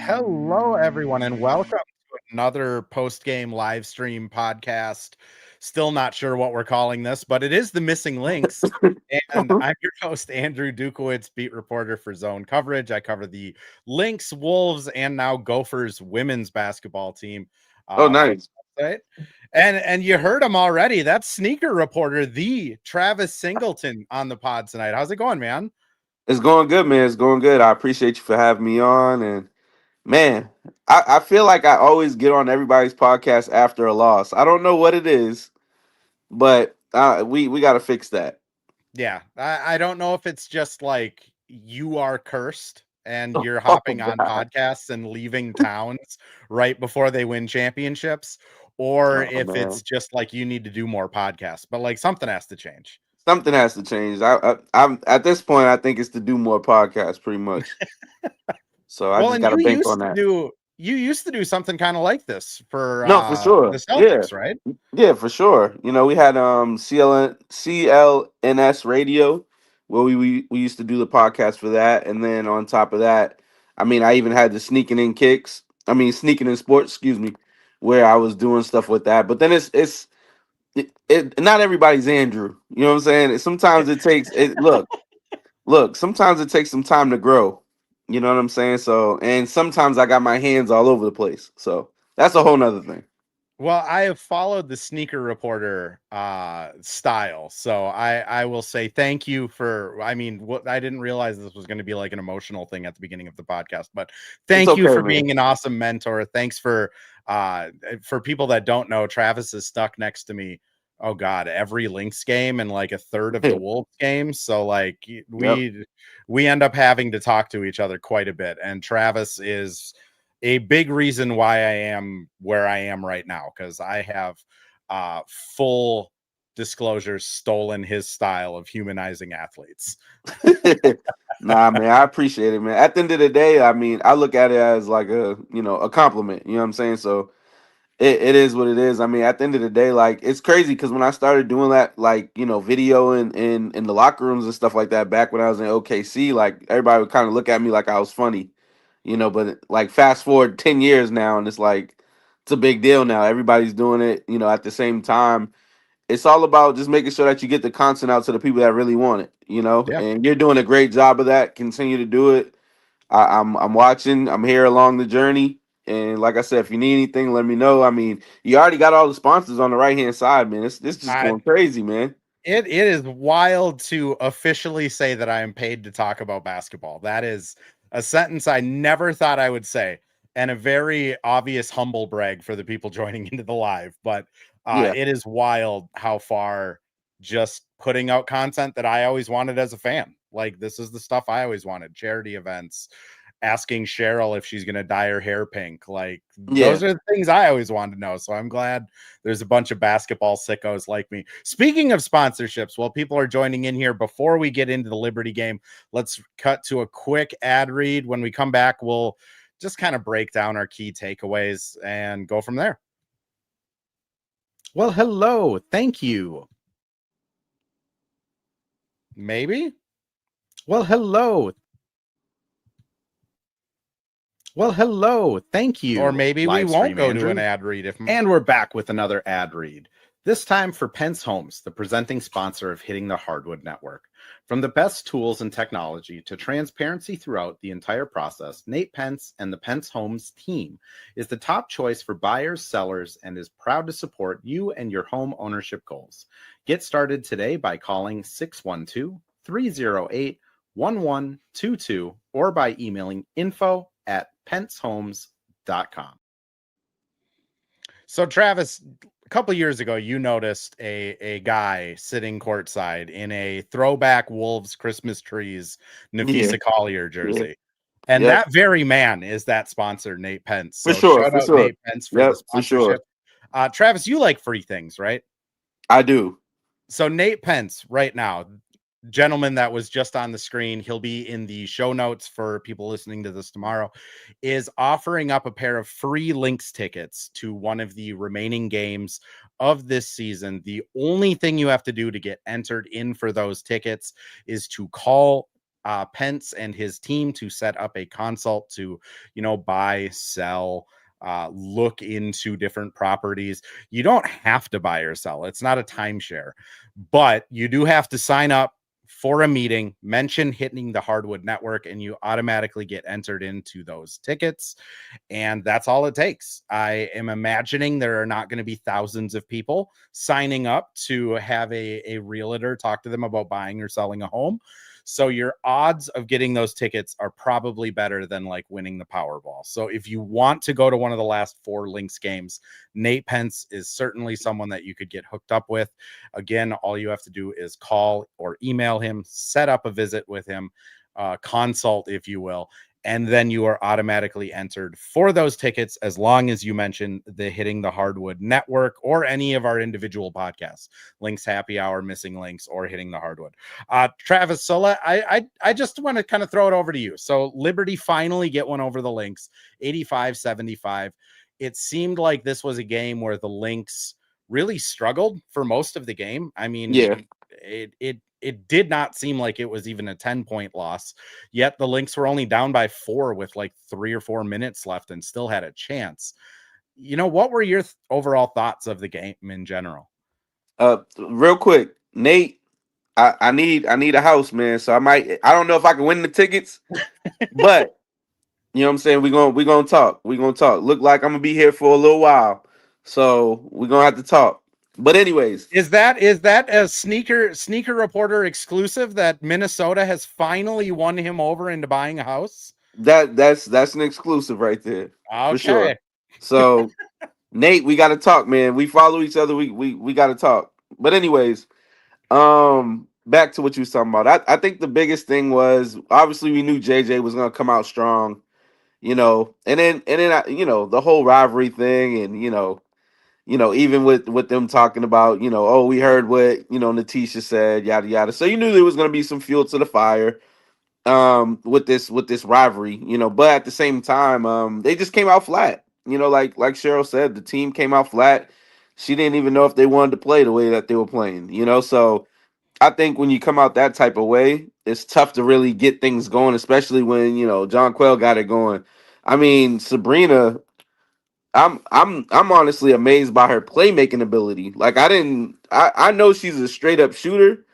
Hello, everyone, and welcome to another post-game live stream podcast. Still not sure what we're calling this, but it is the Missing Links. And I'm your host, Andrew Dukowitz, beat reporter for Zone Coverage. I cover the Lynx, Wolves, and now Gophers women's basketball team. Oh, nice. Right? And you heard him already. That's Sneaker Reporter, the Travis Singleton, on the pod tonight. How's it going, man? It's going good, man. It's going good. I appreciate you for having me on. And man, I feel like I always get on everybody's podcast after a loss. I don't know what it is, but we got to fix that. Yeah, I don't know if it's just like you are cursed and you're Oh, hopping on God. podcasts and leaving towns right before they win championships, or Oh, if it's man. just like you need to do more podcasts, but like something has to change. Something has to change. I'm at this point, I think it's to do more podcasts pretty much. So I Well, just and got to bank on that. you used to do something kind of like this for No, for the sure. Yeah. Celtics, right? Yeah, for sure. You know, we had CLNS radio where we used to do the podcast for that, and then on top of that, I mean, I even had the sneaking in sports, excuse me, where I was doing stuff with that. But then not everybody's Andrew. You know what I'm saying? Sometimes it takes it. Look. Sometimes it takes some time to grow. You know what I'm saying? So, and sometimes I got my hands all over the place. So that's a whole nother thing. Well, I have followed the Sneaker Reporter style, so I will say thank you for. I mean, what I didn't realize this was going to be like an emotional thing at the beginning of the podcast, but It's thank you okay, for man. being an awesome mentor. Thanks for people that don't know, Travis is stuck next to me. Oh God, every Lynx game and like a third of the Wolves games. So like Yep. we end up having to talk to each other quite a bit, and Travis is a big reason why I am where I am right now, because I have full disclosure stolen his style of humanizing athletes. Nah, man, I appreciate it, man. At the end of the day, I mean, I look at it as like a compliment. You know what I'm saying? So it is what it is. I mean, at the end of the day, like it's crazy because when I started doing that, like video in the locker rooms and stuff like that, back when I was in OKC, like everybody would kind of look at me like I was funny, But like fast forward 10 years now, and it's like it's a big deal now. Everybody's doing it, at the same time. It's all about just making sure that you get the content out to the people that really want it. Yeah. And you're doing a great job of that. Continue to do it. I'm watching. I'm here along the journey. And like I said, if you need anything, let me know. I mean, you already got all the sponsors on the right hand side, man. It's just I, going crazy, man. it is wild to officially say that I am paid to talk about basketball. That is a sentence I never thought I would say, and a very obvious humble brag for the people joining into the live. But Yeah, it is wild how far just putting out content that I always wanted as a fan. Like this is the stuff I always wanted: charity events, asking Cheryl if she's going to dye her hair pink. Like yeah. those are the things I always wanted to know. So I'm glad there's a bunch of basketball sickos like me. Speaking of sponsorships, while people are joining in here, before we get into the Liberty game, let's cut to a quick ad read. When we come back, we'll just kind of break down our key takeaways and go from there. Well, hello. Thank you. Maybe. Well, hello. Well, hello. Thank you. Or maybe we won't go to an ad read. And we're back with another ad read. This time for Pence Homes, the presenting sponsor of Hitting the Hardwood Network. From the best tools and technology to transparency throughout the entire process, Nate Pence and the Pence Homes team is the top choice for buyers, sellers, and is proud to support you and your home ownership goals. Get started today by calling 612-308-1122 or by emailing info@pencehomes.com. So Travis, a couple years ago, you noticed a guy sitting courtside in a throwback Wolves Christmas trees Yeah, Nafisa Collier yeah. jersey. And Yep. that very man is that sponsor, Nate Pence. For So sure, shout for out sure. Nate Pence for the Yep, for sure. sponsorship. Travis, you like free things, right? I do. So Nate Pence right now, gentleman that was just on the screen, he'll be in the show notes for people listening to this tomorrow, is offering up a pair of free Lynx tickets to one of the remaining games of this season. The only thing you have to do to get entered in for those tickets is to call Pence and his team to set up a consult to, buy, sell, look into different properties. You don't have to buy or sell. It's not a timeshare, but you do have to sign up for a meeting, mention hitting the Hardwood Network, and you automatically get entered into those tickets. And that's all it takes. I am imagining there are not going to be thousands of people signing up to have a realtor talk to them about buying or selling a home. So your odds of getting those tickets are probably better than like winning the Powerball. So if you want to go to one of the last 4 Lynx games, Nate Pence is certainly someone that you could get hooked up with. Again, all you have to do is call or email him, set up a visit with him, consult, if you will, and then you are automatically entered for those tickets as long as you mention the Hitting the Hardwood Network or any of our individual podcasts, Lynx Happy Hour, Missing Links, or Hitting the Hardwood. Travis, so I just want to kind of throw it over to you. So Liberty finally get one over the Lynx, 85-75. It seemed like this was a game where the Lynx really struggled for most of the game. I mean, Yeah. It did not seem like it was even a 10-point loss, yet the Lynx were only down by 4 with like 3 or 4 minutes left and still had a chance. What were your overall thoughts of the game in general? Real quick, Nate, I need a house, man. So I don't know if I can win the tickets, but you know what I'm saying? We're gonna talk. We're gonna talk. Look like I'm gonna be here for a little while. So we're gonna have to talk. But anyways, is that a sneaker reporter exclusive that Minnesota has finally won him over into buying a house? That's an exclusive right there. Okay. For sure. So Nate, we gotta talk, man. We follow each other. We gotta talk. But anyways, back to what you was talking about. I think the biggest thing was obviously we knew JJ was gonna come out strong, and then the whole rivalry thing, and even with them talking about, oh, we heard what Natisha said, yada yada. So you knew there was gonna be some fuel to the fire with this rivalry, but at the same time, they just came out flat. Like Cheryl said, the team came out flat. She didn't even know if they wanted to play the way that they were playing, so I think when you come out that type of way, it's tough to really get things going, especially when John Quell got it going. I mean, Sabrina, I'm honestly amazed by her playmaking ability. Like I know she's a straight up shooter,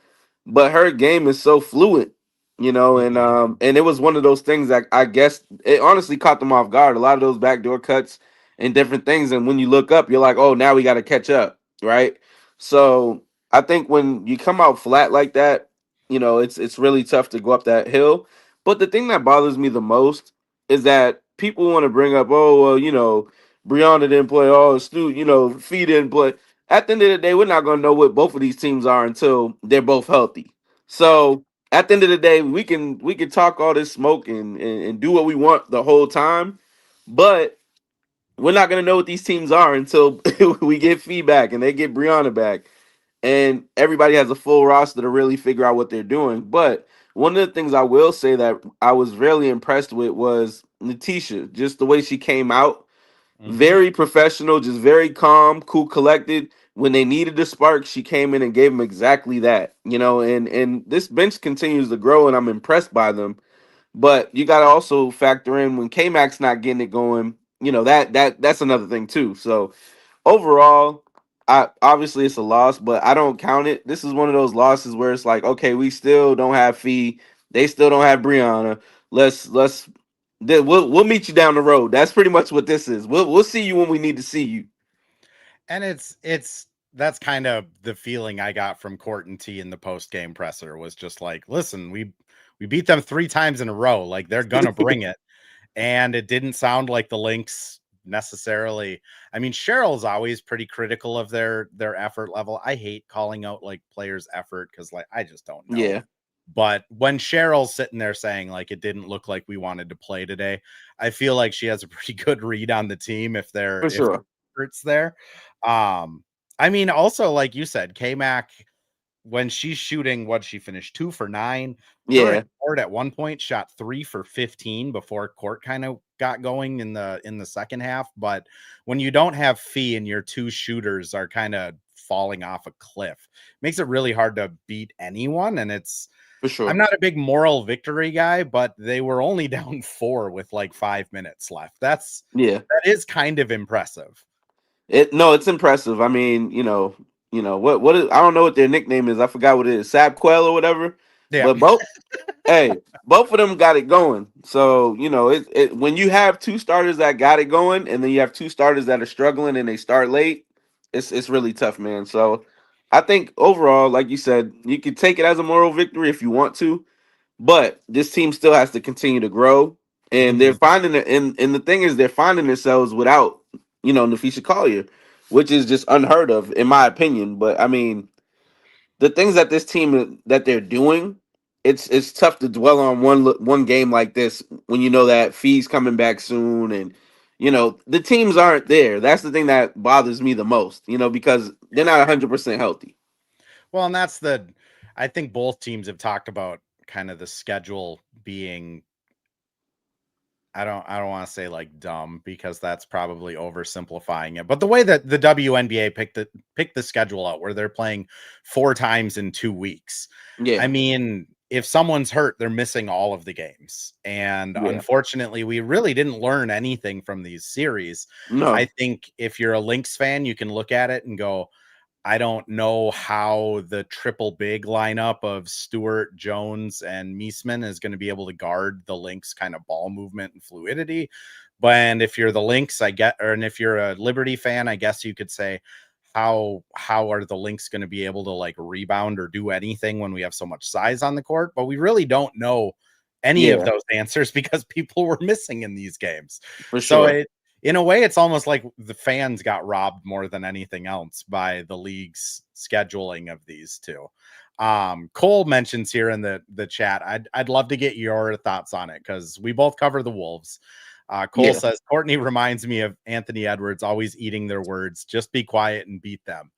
but her game is so fluid, and it was one of those things that I guess it honestly caught them off guard. A lot of those backdoor cuts and different things, and when you look up, you're like, oh, now we got to catch up, right? So I think when you come out flat like that, it's really tough to go up that hill. But the thing that bothers me the most is that people want to bring up, oh, well, Brianna didn't play, oh, Stu, Fee didn't play. At the end of the day, we're not going to know what both of these teams are until they're both healthy. So at the end of the day, we can talk all this smoke and do what we want the whole time, but we're not going to know what these teams are until we get feedback and they get Brianna back, and everybody has a full roster to really figure out what they're doing. But one of the things I will say that I was really impressed with was Natisha, just the way she came out. Very professional, just very calm, cool, collected. When they needed the spark, she came in and gave them exactly that. And this bench continues to grow, and I'm impressed by them. But you got to also factor in when K-Mac's not getting it going. That's another thing too. So overall, I obviously it's a loss, but I don't count it. This is one of those losses where it's like, okay, we still don't have Fee, they still don't have Brianna. We'll meet you down the road. That's pretty much what this is. We'll see you when we need to see you. And that's kind of the feeling I got from Court and T in the post game presser was just like, listen, we beat them 3 times in a row. Like they're gonna bring it. And it didn't sound like the Lynx necessarily. I mean, Cheryl's always pretty critical of their effort level. I hate calling out like players' effort because like I just don't know. Yeah. But when Cheryl's sitting there saying like it didn't look like we wanted to play today, I feel like she has a pretty good read on the team if For sure. effort's there. I mean, also like you said, K-Mac, when she's shooting, what she finished 2 for 9. Yeah. Court at one point shot 3 for 15 before Court kind of got going in the second half. But when you don't have Fee and your 2 shooters are kind of falling off a cliff, it makes it really hard to beat anyone. And it's For sure. I'm not a big moral victory guy, but they were only down 4 with like 5 minutes left. That is kind of impressive. It's impressive. I mean, what is, I don't know what their nickname is. I forgot what it is. Sab Quell or whatever. Yeah. But both of them got it going. So, when you have 2 starters that got it going and then you have 2 starters that are struggling and they start late, it's really tough, man. So, I think overall, like you said, you could take it as a moral victory if you want to, but this team still has to continue to grow. And they're finding it, and the thing is, they're finding themselves without, Nafisha Collier, which is just unheard of, in my opinion. But I mean, the things that this team that they're doing, it's tough to dwell on one game like this when you know that Fee's coming back soon, and the teams aren't there. That's the thing that bothers me the most, because they're not 100% healthy. Well, and I think both teams have talked about kind of the schedule being, I don't want to say like dumb, because that's probably oversimplifying it. But the way that the WNBA picked the schedule out, where they're playing 4 times in 2 weeks. Yeah. I mean, if someone's hurt, they're missing all of the games. And unfortunately, we really didn't learn anything from these series. No. I think if you're a Lynx fan, you can look at it and go, I don't know how the triple big lineup of Stewart, Jones, and Meesman is going to be able to guard the Lynx kind of ball movement and fluidity. But if you're the Lynx, and if you're a Liberty fan, I guess you could say, how are the Lynx going to be able to like rebound or do anything when we have so much size on the court? But we really don't know any of those answers because people were missing in these games. For sure. So in a way, it's almost like the fans got robbed more than anything else by the league's scheduling of these two. Cole mentions here in the chat, I'd love to get your thoughts on it, because we both cover the Wolves. Cole says, Courtney reminds me of Anthony Edwards, always eating their words. Just be quiet and beat them.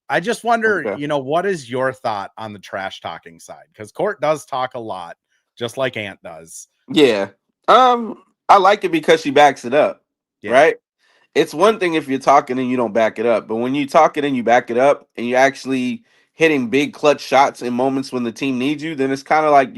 I just wonder, what is your thought on the trash talking side? Because Court does talk a lot, just like Ant does. Yeah. I like it because she backs it up. Yeah. Right? It's one thing if you're talking and you don't back it up, but when you talk it and you back it up and you're actually hitting big clutch shots in moments when the team needs you, then it's kind of like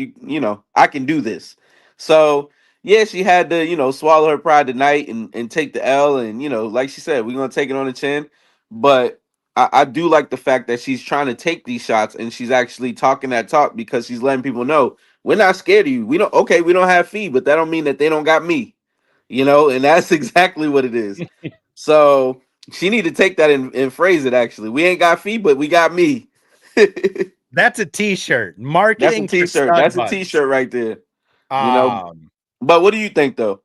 I can do this. So yeah, she had to, swallow her pride tonight and take the L, and like she said, we're gonna take it on the chin. But I do like the fact that she's trying to take these shots and she's actually talking that talk, because she's letting people know we're not scared of you. We don't have Fee, but that don't mean that they don't got me. And that's exactly what it is. So she need to take that and phrase it. Actually, we ain't got Fee, but we got me. That's a t-shirt. Marketing. That's a t-shirt. That's a t-shirt right there. But what do you think, though?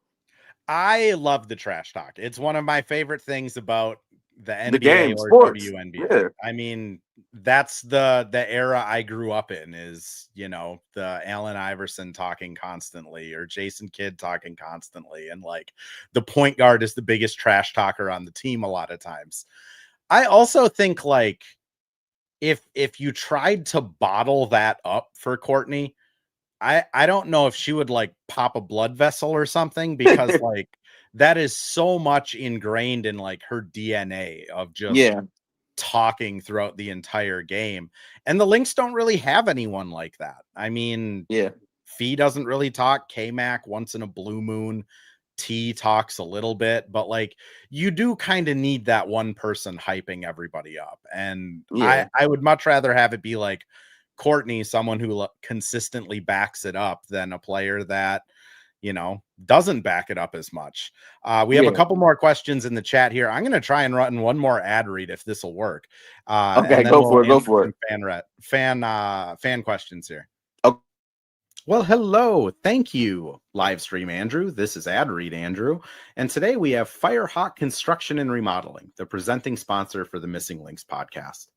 I love the trash talk. It's one of my favorite things about the NBA game, or sports. WNBA. Yeah. I mean, that's the era I grew up in, is, the Allen Iverson talking constantly, or Jason Kidd talking constantly. And like the point guard is the biggest trash talker on the team a lot of times. I also think like if you tried to bottle that up for Courtney, I don't know if she would like pop a blood vessel or something, because like that is so much ingrained in like her DNA of just talking throughout the entire game. And the Lynx don't really have anyone like that. I mean, Fee doesn't really talk. K-Mac once in a blue moon. T talks a little bit, but like you do kind of need that one person hyping everybody up. And I would much rather have it be like Courtney, someone who consistently backs it up, than a player that, doesn't back it up as much. We have a couple more questions in the chat here. I'm going to try and run one more ad read if this will work. Okay, go for it. Fan questions here. Okay. Well, hello. Thank you, Livestream Andrew. This is Ad Read Andrew. And today we have Firehawk Construction and Remodeling, the presenting sponsor for the Missing Links podcast.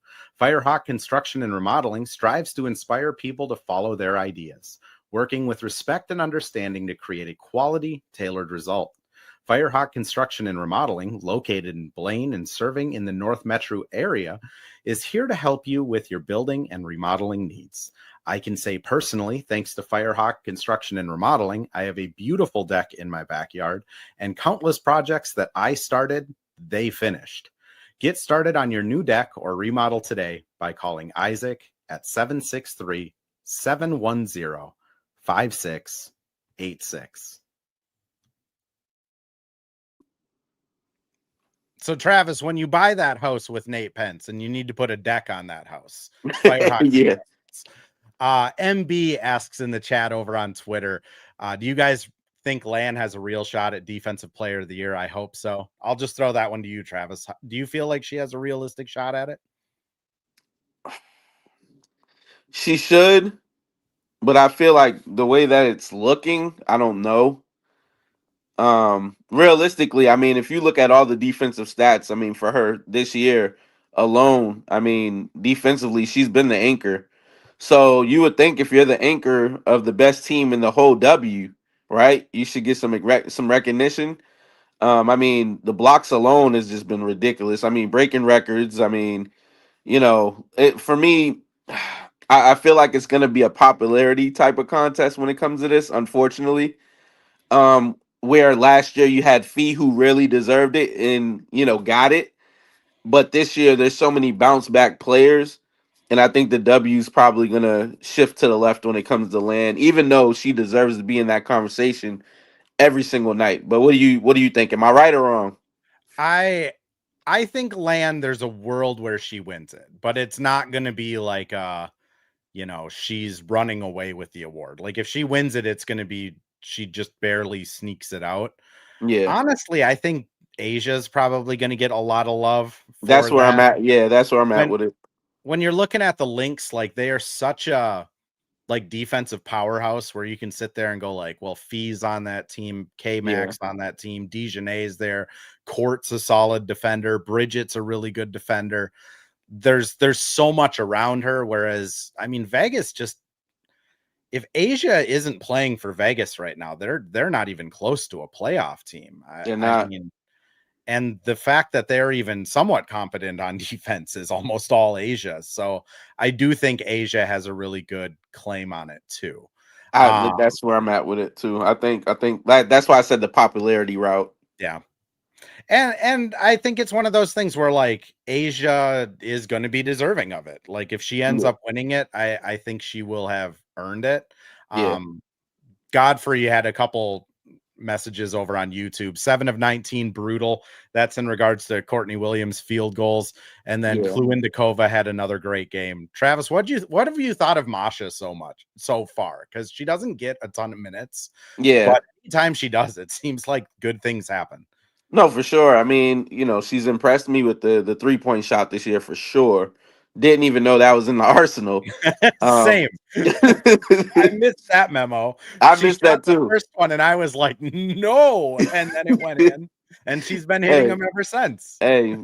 Firehawk Construction and Remodeling strives to inspire people to follow their ideas, working with respect and understanding to create a quality, tailored result. Firehawk Construction and Remodeling, located in Blaine and serving in the North Metro area, is here to help you with your building and remodeling needs. I can say personally, thanks to Firehawk Construction and Remodeling, I have a beautiful deck in my backyard, and countless projects that I started, they finished. Get started on your new deck or remodel today by calling Isaac at 763-686-8255. 710-5686. So, Travis, when you buy that house with Nate Pence and you need to put a deck on that house, yeah. MB asks in the chat over on Twitter, do you guys think Lan has a real shot at Defensive Player of the Year? I hope so. I'll just throw that one to you, Travis. Do you feel like she has a realistic shot at it? She should, but I feel like the way that it's looking, I don't know. Realistically, I mean, if you look at all the defensive stats, I mean, for her this year alone, I mean, defensively, she's been the anchor. So you would think if you're the anchor of the best team in the whole W, right, you should get some recognition. I mean, the blocks alone has just been ridiculous. I mean, breaking records. I mean, for me, I feel like it's going to be a popularity type of contest when it comes to this, unfortunately. Where last year you had Fee who really deserved it and got it, but this year there's so many bounce back players, and I think the W's probably gonna shift to the left when it comes to Lan, even though she deserves to be in that conversation every single night. But what do you think? Am I right or wrong? I think Lan, there's a world where she wins it, but it's not gonna be like she's running away with the award. Like if she wins it, it's gonna be she just barely sneaks it out. Yeah. Honestly, I think Asia's probably going to get a lot of love. That's where I'm at. Yeah, that's where I'm at with it. When you're looking at the Lynx, like they are such a defensive powerhouse where you can sit there and go like, well, Fee's on that team, K-Max on that team, Dejanay's there, Court's a solid defender, Bridget's a really good defender. There's so much around her, whereas I mean Vegas just, if Asia isn't playing for Vegas right now, they're not even close to a playoff team. They're not. I mean, and the fact that they're even somewhat competent on defense is almost all Asia. So I do think Asia has a really good claim on it too. That's where I'm at with it too. I think that's why I said the popularity route. Yeah. And I think it's one of those things where like Asia is going to be deserving of it. Like if she ends up winning it, I think she will have earned it. Godfrey had a couple messages over on YouTube. 7 of 19 brutal. That's in regards to Courtney Williams field goals. And then Kluindikova had another great game. Travis, what have you thought of Masha so far? Because she doesn't get a ton of minutes. Yeah. But anytime she does, it seems like good things happen. No, for sure. I mean, she's impressed me with the 3-point shot this year for sure. Didn't even know that was in the arsenal. Same. I missed that memo. I missed that too. The first one, and I was like, no, and then it went in, and she's been hitting them ever since. Hey,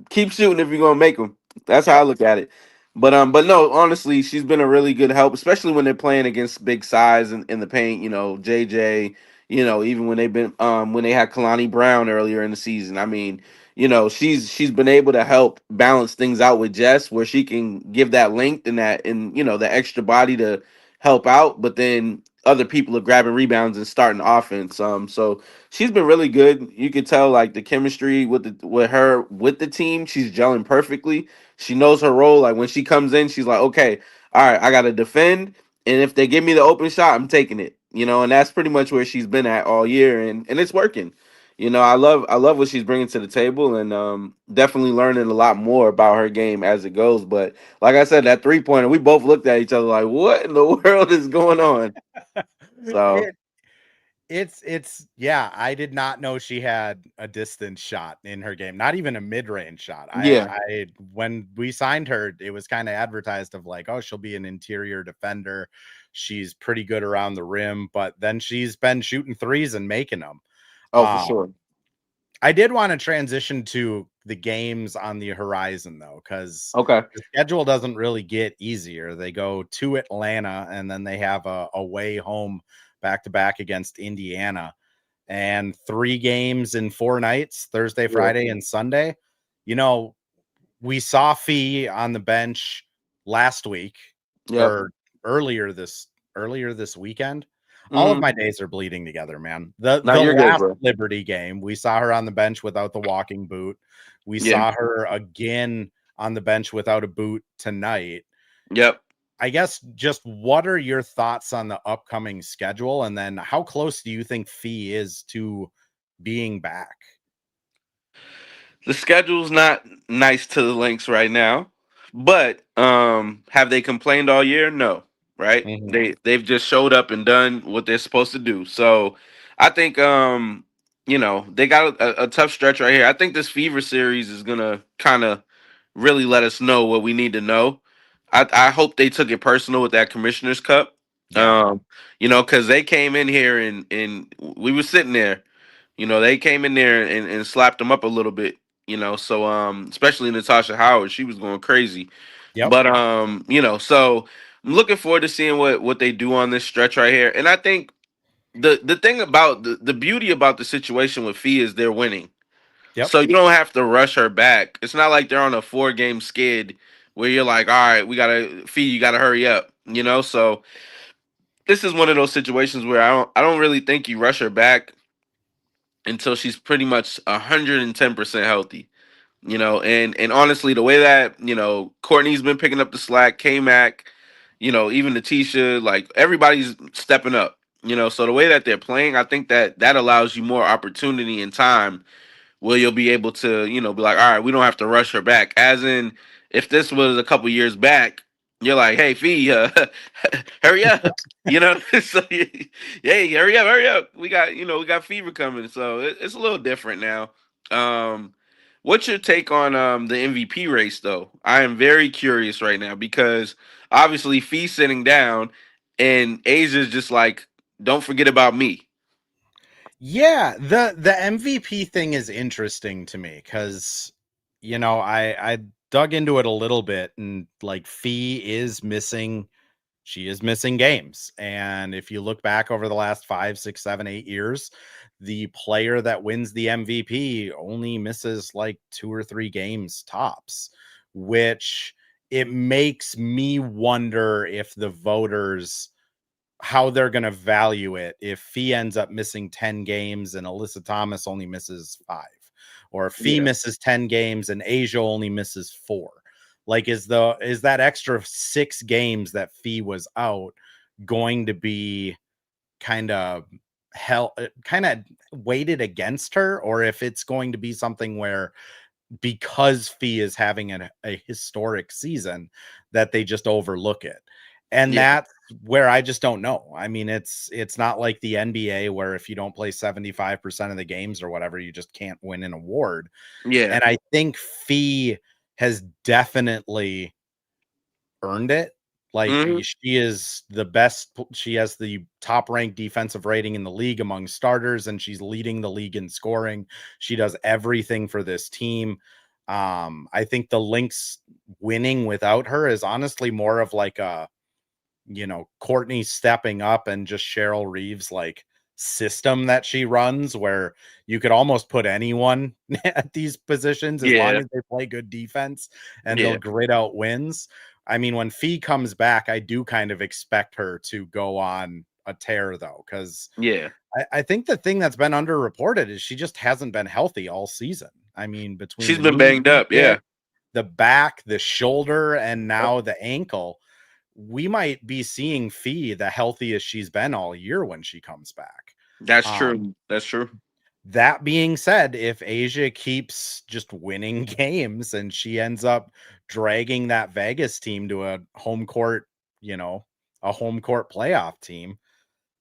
keep shooting if you're gonna make them. That's how I look at it. But no, honestly, she's been a really good help, especially when they're playing against big size in the paint. JJ. Even when when they had Kalani Brown earlier in the season. I mean, she's been able to help balance things out with Jess, where she can give that length and the extra body to help out, but then other people are grabbing rebounds and starting offense. So she's been really good. You could tell like the chemistry with the team, she's gelling perfectly. She knows her role. Like when she comes in, she's like, okay, all right, I gotta defend. And if they give me the open shot, I'm taking it. And that's pretty much where she's been at all year, and it's working. I love what she's bringing to the table, and definitely learning a lot more about her game as it goes. But like I said, that 3-pointer, we both looked at each other like, what in the world is going on? So it's I did not know she had a distance shot in her game, not even a mid-range shot. I when we signed her, it was kind of advertised of like, oh, she'll be an interior defender. She's pretty good around the rim, but then she's been shooting threes and making them. Oh, for sure. I did want to transition to the games on the horizon, though, because the schedule doesn't really get easier. They go to Atlanta, and then they have a away home back-to-back against Indiana, and 3 games in 4 nights, Thursday, Friday, and Sunday. We saw Fee on the bench last week or earlier this weekend. All of my days are bleeding together, man. The last Liberty game, we saw her on the bench without the walking boot. We saw her again on the bench without a boot tonight. Yep. I guess just what are your thoughts on the upcoming schedule? And then how close do you think Fee is to being back? The schedule's not nice to the Lynx right now, but have they complained all year? No, right? Mm-hmm. They've just showed up and done what they're supposed to do. So I think they got a tough stretch right here. I think this Fever series is gonna kind of really let us know what we need to know. I hope they took it personal with that Commissioner's Cup. Yeah. Because they came in here and we were sitting there. They came in there and slapped them up a little bit. So especially Natasha Howard, she was going crazy. Yep. But so I'm looking forward to seeing what they do on this stretch right here. And I think the thing about the beauty about the situation with Fee is they're winning. Yep. So you don't have to rush her back. It's not like they're on a 4-game skid where you're like, all right, we gotta Fee, you gotta hurry up. So this is one of those situations where I don't really think you rush her back until she's pretty much 110% healthy. And honestly, the way that Courtney's been picking up the slack, K-Mac, even Letitia, like everybody's stepping up. So the way that they're playing, I think that allows you more opportunity and time where you'll be able to, be like, all right, we don't have to rush her back. As in, if this was a couple years back, you're like, hey, Fee, hurry up, So, hey, hurry up. We got Fever coming, so it's a little different now. What's your take on the MVP race, though? I am very curious right now because obviously Fee's sitting down, and Asia's just like, don't forget about me. Yeah, the MVP thing is interesting to me because I dug into it a little bit, and like Fee is missing, she is missing games. And if you look back over the last 5, 6, 7, 8 years, the player that wins the MVP only misses like 2 or 3 games tops, which it makes me wonder if the voters, how they're going to value it if Fee ends up missing 10 games and Alyssa Thomas only misses 5, or if Fee misses 10 games and Asia only misses 4. Like, is that extra 6 games that Fee was out going to be kind of weighted against her, or if it's going to be something where because Fee is having a historic season that they just overlook it? And that's where I just don't know. I mean, it's not like the NBA where if you don't play 75% of the games or whatever, you just can't win an award. Yeah. And I think Fee has definitely earned it. Like, she is the best. She has the top ranked defensive rating in the league among starters, and she's leading the league in scoring. She does everything for this team. I think the Lynx winning without her is honestly more of like a, Courtney stepping up and just Cheryl Reeves like system that she runs, where you could almost put anyone at these positions as long as they play good defense and they'll grit out wins. I mean, when Fee comes back, I do kind of expect her to go on a tear, though, because I think the thing that's been underreported is she just hasn't been healthy all season. I mean, between she's been banged up, the back, the shoulder, and now the ankle, we might be seeing Fee the healthiest she's been all year when she comes back. That's true. That's true. That being said, if Asia keeps just winning games and she ends up dragging that Vegas team to a home court playoff team,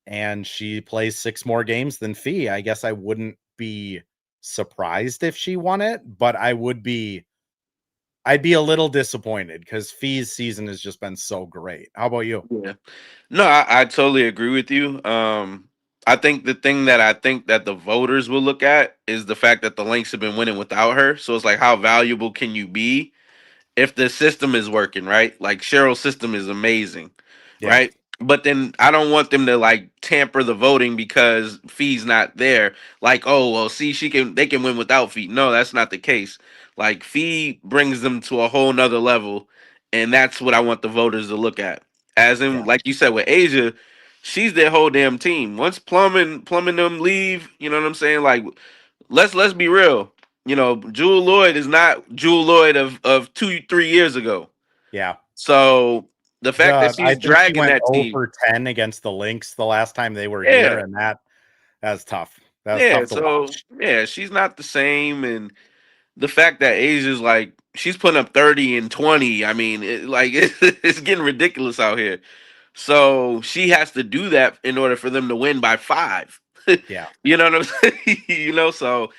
and she plays 6 more games than Fee, I guess I wouldn't be surprised if she won it, but I'd be a little disappointed because Fee's season has just been so great. How about you? Yeah. No, I totally agree with you. I think the thing that I think that the voters will look at is the fact that the Lynx have been winning without her. So it's like, how valuable can you be if the system is working, right? Like Cheryl's system is amazing, right? But then I don't want them to like tamper the voting because Fee's not there. Like, oh well, see, they can win without Fee. No, that's not the case. Like Fee brings them to a whole nother level, and that's what I want the voters to look at. As in, like you said with Asia, she's their whole damn team. Once Plum them leave, you know what I'm saying? Like, let's be real. Jewel Lloyd is not Jewel Lloyd of 2-3 years ago. Yeah. So The fact that she's dragging that team. Over 10 against the Lynx the last time they were here, and that's tough. That's tough to watch. Yeah, she's not the same, and the fact that Asia's like she's putting up 30 and 20. I mean, it's getting ridiculous out here. So she has to do that in order for them to win by 5. Yeah, you know what I'm saying. So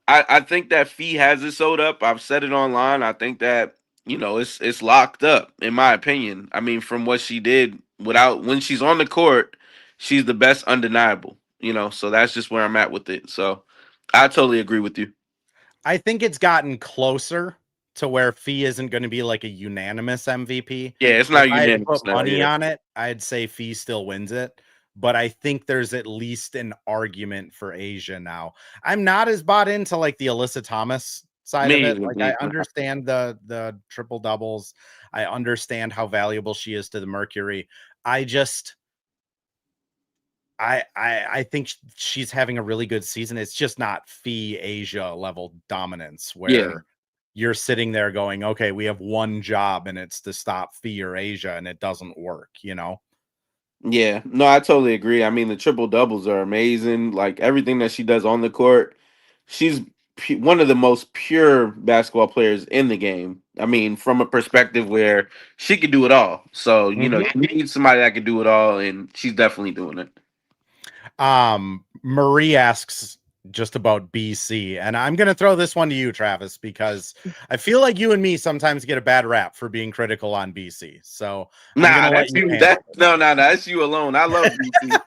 I think that Fee has it sewed up. I've said it online. I think that it's locked up in my opinion. I mean, from what she did when she's on the court, she's the best undeniable. So that's just where I'm at with it. So I totally agree with you. I think it's gotten closer to where Fee isn't going to be like a unanimous MVP. Yeah, it's not unanimous. If I had to put money on it, I'd say Fee still wins it. But I think there's at least an argument for Asia now. I'm not as bought into like the Alyssa Thomas side of it. Like I understand the triple doubles. I understand how valuable she is to the Mercury. I think she's having a really good season. It's just not Fee Asia level dominance where you're sitting there going, okay, we have one job and it's to stop Fee or Asia, and it doesn't work, Yeah, no, I totally agree. I mean, the triple doubles are amazing. Like everything that she does on the court, she's one of the most pure basketball players in the game. I mean, from a perspective where she can do it all. So, you need somebody that can do it all, and she's definitely doing it. Marie asks just about BC, and I'm going to throw this one to you, Travis, because I feel like you and me sometimes get a bad rap for being critical on BC. So that's you. No, that's you alone. I love BC.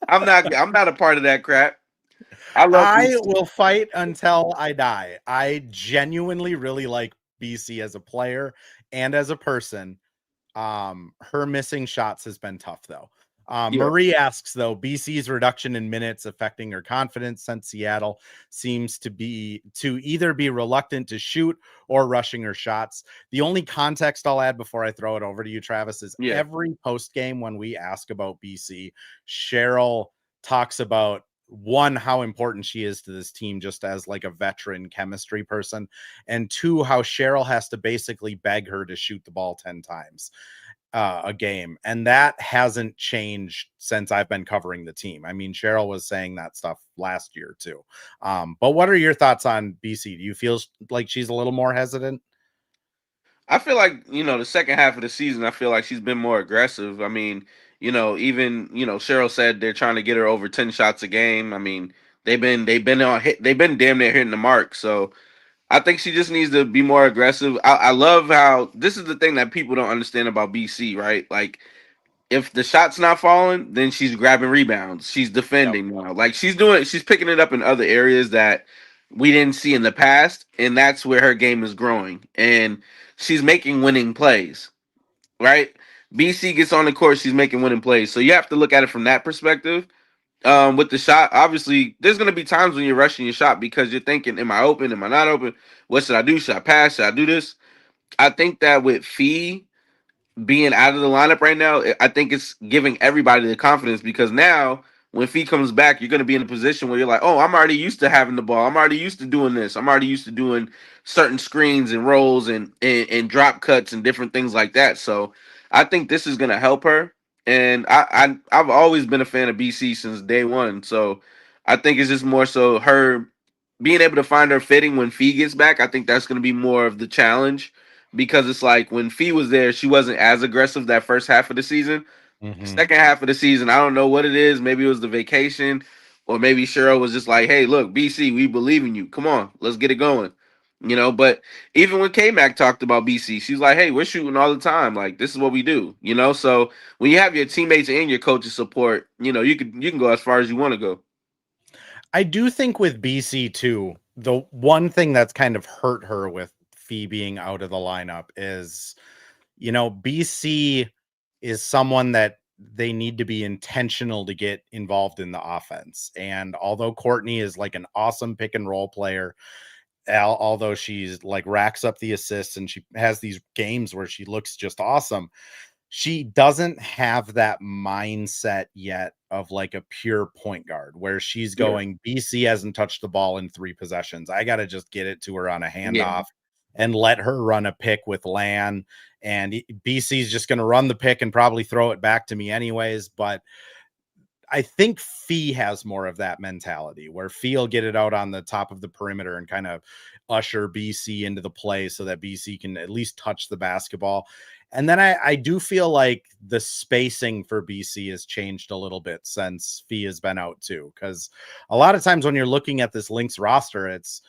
I'm not a part of that crap. I will fight until I die. I genuinely really like BC as a player and as a person. Her missing shots has been tough though. Marie asks, though, BC's reduction in minutes affecting her confidence since Seattle seems to either be reluctant to shoot or rushing her shots. The only context I'll add before I throw it over to you, Travis, is every post game when we ask about BC, Cheryl talks about how important she is to this team just as like a veteran chemistry person, and 2, how Cheryl has to basically beg her to shoot the ball 10 times a game, and that hasn't changed since I've been covering the team. I mean, Cheryl was saying that stuff last year too. But what are your thoughts on BC? Do you feel like she's a little more hesitant? I feel like, the second half of the season, I feel like she's been more aggressive. I mean, even, Cheryl said they're trying to get her over 10 shots a game. I mean, they've been damn near hitting the mark. So I think she just needs to be more aggressive. I love how this is the thing that people don't understand about BC, right? Like, if the shot's not falling, then she's grabbing rebounds. She's defending now. Like she's picking it up in other areas that we didn't see in the past, and that's where her game is growing. And she's making winning plays, right? BC gets on the court, she's making winning plays. So you have to look at it from that perspective. With the shot, obviously, there's going to be times when you're rushing your shot because you're thinking, am I open? Am I not open? What should I do? Should I pass? Should I do this? I think that with Fee being out of the lineup right now, I think it's giving everybody the confidence because now when Fee comes back, you're going to be in a position where you're like, oh, I'm already used to having the ball. I'm already used to doing this. I'm already used to doing certain screens and rolls and drop cuts and different things like that. So I think this is going to help her. And I've always been a fan of BC since day one. So I think it's just more so her being able to find her fitting when Fee gets back. I think that's going to be more of the challenge because it's like when Fee was there, she wasn't as aggressive that first half of the season. Second half of the season, I don't know what it is. Maybe it was the vacation, or maybe Cheryl was just like, hey, look, BC, we believe in you. Come on, let's get it going. But even when K-Mac talked about BC, she's like, hey, we're shooting all the time. Like, this is what we do, So when you have your teammates and your coaches support, you can go as far as you want to go. I do think with BC too, the one thing that's kind of hurt her with Fee being out of the lineup is, BC is someone that they need to be intentional to get involved in the offense. And although Courtney is like an awesome pick and roll player, although she's like racks up the assists and she has these games where she looks just awesome, she doesn't have that mindset yet of like a pure point guard where she's going, BC hasn't touched the ball in 3 possessions. I got to just get it to her on a handoff and let her run a pick with Lan. And BC's just going to run the pick and probably throw it back to me anyways. But I think Fee has more of that mentality where Fee will get it out on the top of the perimeter and kind of usher BC into the play so that BC can at least touch the basketball. And then I do feel like the spacing for BC has changed a little bit since Fee has been out too. Because a lot of times when you're looking at this Lynx roster, it's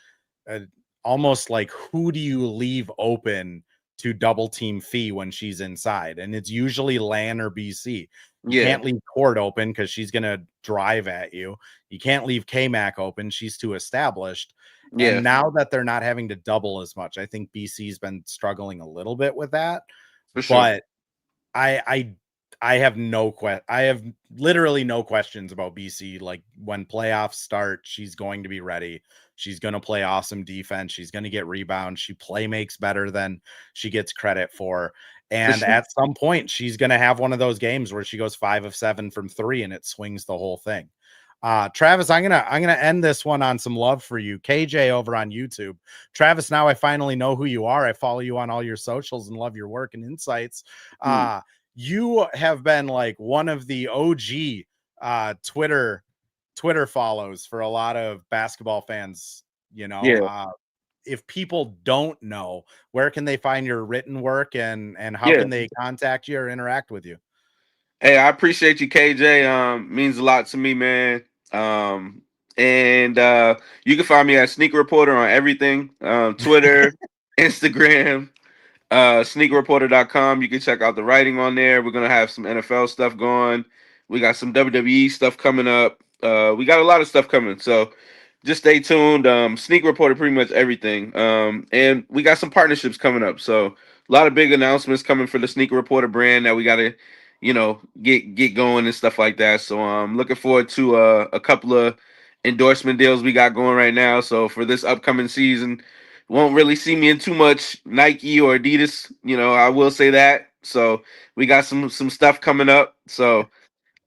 almost like, who do you leave open to double team Fee when she's inside? And it's usually Lan or BC. You can't leave Court open because she's going to drive at you. You can't leave K-Mac open. She's too established. And now that they're not having to double as much, I think BC's been struggling a little bit with that. For sure. But I have I have literally no questions about BC. Like, when playoffs start, she's going to be ready. She's going to play awesome defense. She's going to get rebounds. She play makes better than she gets credit for. And at some point, she's going to have one of those games where she goes 5 of 7 from 3 and it swings the whole thing. Travis, I'm gonna end this one on some love for you. KJ over on YouTube. Travis, now I finally know who you are. I follow you on all your socials and love your work and insights. You have been like one of the OG Twitter follows for a lot of basketball fans, you know. If people don't know, where can they find your written work and how can they contact you or interact with you? Hey, I appreciate you, KJ. Means a lot to me, man. And you can find me at Sneaker Reporter on everything. Twitter, Instagram, sneakerreporter.com. You can check out the writing on there. We're gonna have some NFL stuff going. We got some WWE stuff coming up. We got a lot of stuff coming. So just stay tuned. Sneaker Reporter, pretty much everything. And we got some partnerships coming up. So a lot of big announcements coming for the Sneaker Reporter brand that we got to, get going and stuff like that. So I'm looking forward to a couple of endorsement deals we got going right now. So for this upcoming season, won't really see me in too much Nike or Adidas. I will say that. So we got some stuff coming up. So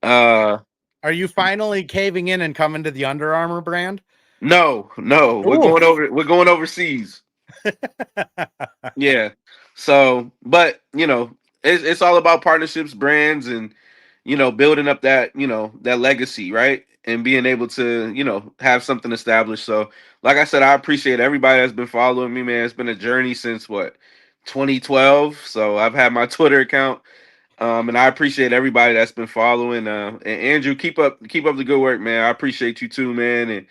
are you finally caving in and coming to the Under Armour brand? No. Ooh. We're going overseas. Yeah. So, but it's all about partnerships, brands, and building up that that legacy, right? And being able to have something established. So, like I said, I appreciate everybody that's been following me, man. It's been a journey since 2012. So I've had my Twitter account, and I appreciate everybody that's been following. And Andrew, keep up the good work, man. I appreciate you too, man. And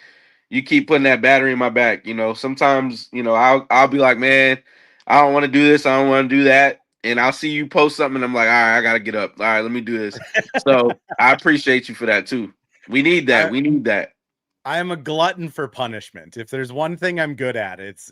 you keep putting that battery in my back. Sometimes I'll be like, man, I don't want to do this, I don't want to do that, and I'll see you post something, and I'm like, all right, I gotta get up. All right, let me do this. So I appreciate you for that too. We need that. We need that. I am a glutton for punishment. If there's one thing I'm good at, it's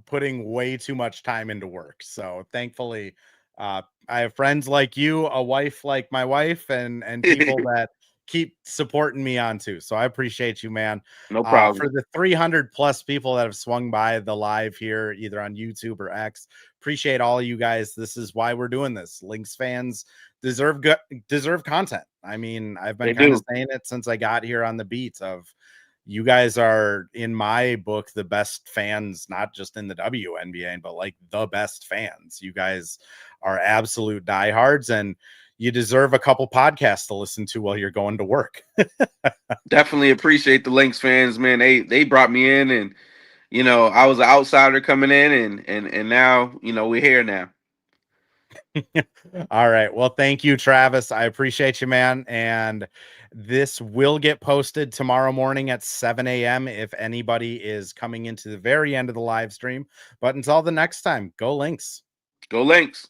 putting way too much time into work. So thankfully, I have friends like you, a wife like my wife, and people that keep supporting me on too. So I appreciate you, man. No problem. For the 300 plus people that have swung by the live here, either on YouTube or X, appreciate all of you guys. This is why we're doing this. Lynx fans deserve content. I mean, I've been kind of saying it since I got here on the beat of, you guys are, in my book, the best fans, not just in the WNBA, but like the best fans. You guys are absolute diehards, and you deserve a couple podcasts to listen to while you're going to work. Definitely appreciate the Lynx fans, man. They brought me in, and I was an outsider coming in, and now we're here now. All right. Well, thank you, Travis. I appreciate you, man. And this will get posted tomorrow morning at 7 a.m. if anybody is coming into the very end of the live stream. But until the next time, go Lynx. Go Lynx.